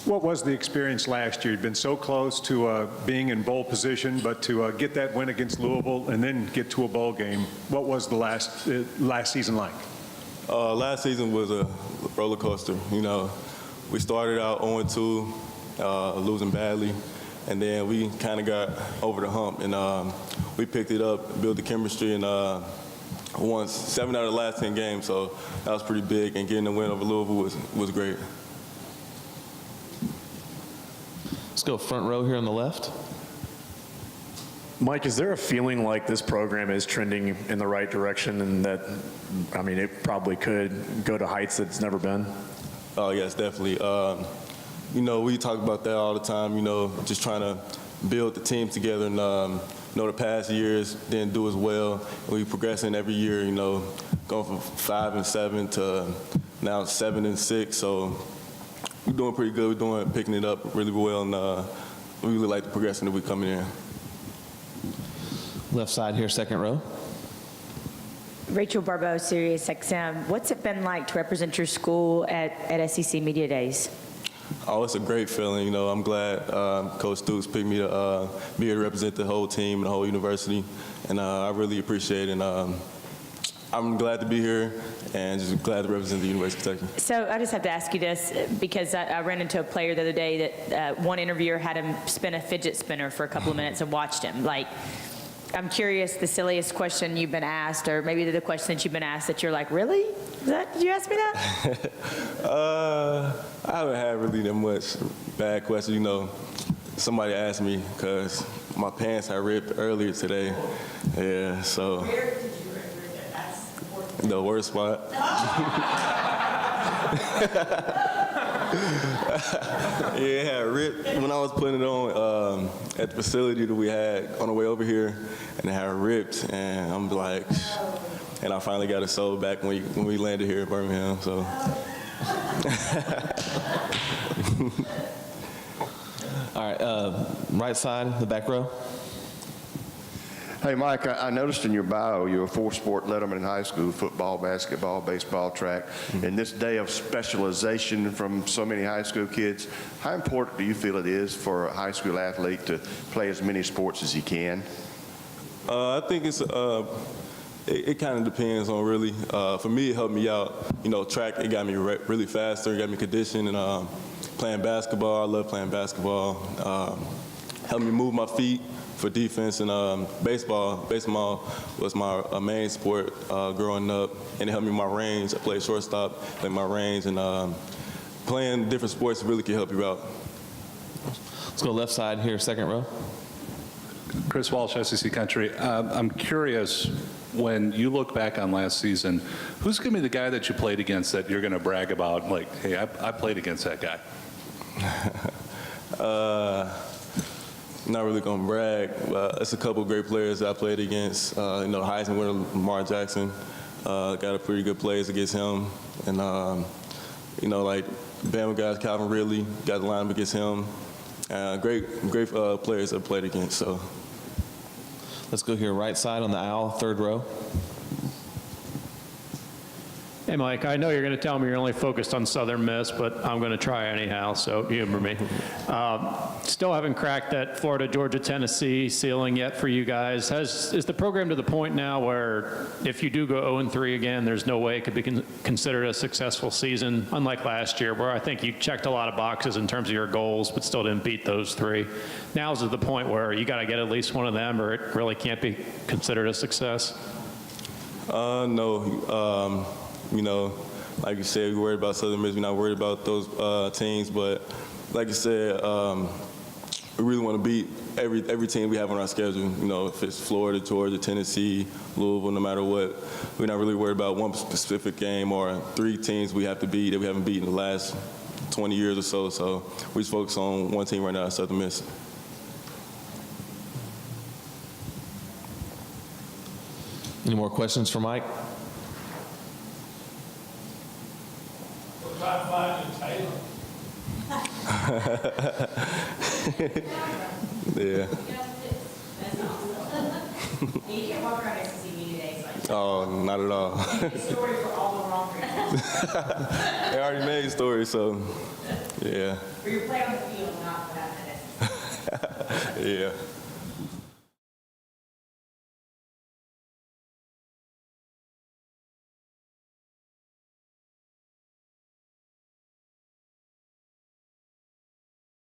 What was the experience last year? You'd been so close to being in bowl position, but to get that win against Louisville and then get to a bowl game. What was the last season like? Last season was a roller coaster. You know, we started out 0-2, losing badly, and then we kind of got over the hump, and we picked it up, built the chemistry, and won 7 out of the last 10 games. So that was pretty big, and getting the win over Louisville was great. Let's go front row here on the left. Mike, is there a feeling like this program is trending in the right direction and that, I mean, it probably could go to heights that it's never been? Oh, yes, definitely. You know, we talk about that all the time, you know, just trying to build the team together. And, you know, the past years didn't do as well. And we progressing every year, you know, going from 5-7 to now 7-6. So we're doing pretty good. We're picking it up really well, and we really like the progression that we're coming in. Left side here, second row. Rachel Barbeau, Sirius XM. What's it been like to represent your school at SEC Media Days? Oh, it's a great feeling. You know, I'm glad Coach Stoops picked me to be here to represent the whole team and the whole university, and I really appreciate it. And I'm glad to be here and just glad to represent the University of Kentucky. So I just have to ask you this because I ran into a player the other day that one interviewer had him spin a fidget spinner for a couple of minutes and watched him. Like, I'm curious, the silliest question you've been asked, or maybe the question that you've been asked that you're like, really? Did you ask me that? I haven't had really that much bad questions. You know, somebody asked me because my pants I ripped earlier today. Yeah, so. Where did you rip it? That's the worst spot. Yeah, it had ripped when I was putting it on at the facility that we had on the way over here, and it had ripped, and I'm like, and I finally got it sewed back when we landed here in Birmingham. So. All right, right side, the back row. Hey, Mike, I noticed in your bio you're a four-sport letterman in high school: football, basketball, baseball, track. In this day of specialization from so many high school kids, how important do you feel it is for a high school athlete to play as many sports as he can? I think it's it kind of depends on really. For me, it helped me out. You know, track, it got me really faster, it got me conditioned, and playing basketball, I love playing basketball. Helped me move my feet for defense, and baseball was my main sport growing up, and it helped me my range. I played shortstop, like my range, and playing different sports really can help you out. Let's go left side here, second row. Chris Walsh, SEC Country. I'm curious, when you look back on last season, who's going to be the guy that you played against that you're going to brag about, like, hey, I played against that guy? Not really gonna brag, but it's a couple of great players that I played against. You know, Heisman winner Lamar Jackson, got a pretty good plays against him, and you know, like Bama guys, Calvin Ridley, got the line against him. Great players I've played against. So let's go here, right side on the aisle, third row. Hey, Mike, I know you're going to tell me you're only focused on Southern Miss, but I'm going to try anyhow, so humor me. Still haven't cracked that Florida, Georgia, Tennessee ceiling yet for you guys. Is the program to the point now where if you do go 0-3 again, there's no way it could be considered a successful season, unlike last year, where I think you checked a lot of boxes in terms of your goals, but still didn't beat those three? Now is it the point where you got to get at least one of them, or it really can't be considered a success? No. You know, like you said, we're worried about Southern Miss. We're not worried about those teams. But like you said, we really want to beat every team we have on our schedule. You know, if it's Florida, Georgia, Tennessee, Louisville, no matter what. We're not really worried about one specific game or three teams we have to beat that we haven't beaten in the last 20 years or so. So we just focus on one team right now, Southern Miss. Any more questions for Mike? Yeah. That's awesome. You can't walk around SEC Media Days like Oh, not at all. Story for all the wrong reasons. They already made stories, so yeah, For your play on the field, not for that minute. yeah.